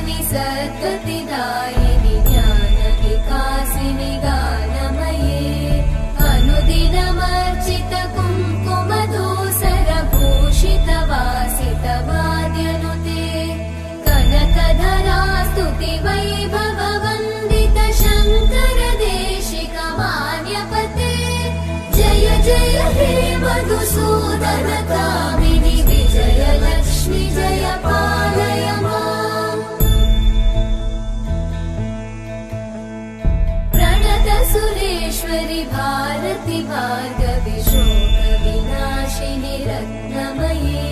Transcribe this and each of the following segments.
विनाशिनि सद्गतिदायिनि ज्ञानविकासिनि गानमये अनुदिनमर्चित कुङ्कुमधूसरभूषितवासितवाद्यनुते कनकधरा स्तुति वैभववन्दित शङ्कर देशिकमान्यपते जय जय हे मधुसूदन कामिनि विजय लक्ष्मि जय पालय माम् प्रणत सुरेश्वरि भारति भार्गवि शोक विनाशिनि रत्नमये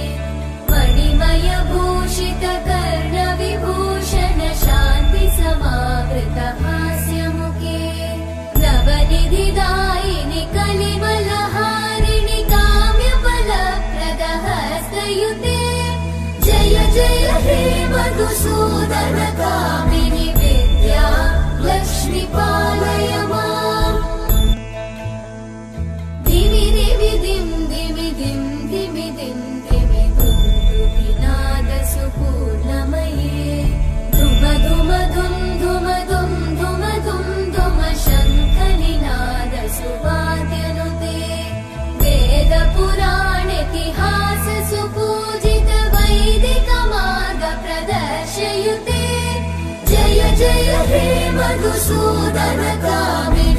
मणिमय भूषित कर्ण विभूषण शान्ति समावृत हास्यमुखे नवनिधिदायिनि कलिमलहारिणि काम्यफलप्रद हस्तयुते जय जय हे मधुसूदन कामिनि विद्या लक्ष्मि पालय माम् धिमि धिमि धिं धिमि धिं धिमि धिं धिमि धुन्दुभिनाद सुपूर्णमये धुम धुम धुं धुम धुं धुम धुं धुम शङ्खनिनाद सुवाद्यनुते वेद पुराणेतिहास सुपूजित वैदिक मार्ग प्रदर्शयुते जय जय हे मधुसूदन कामिनि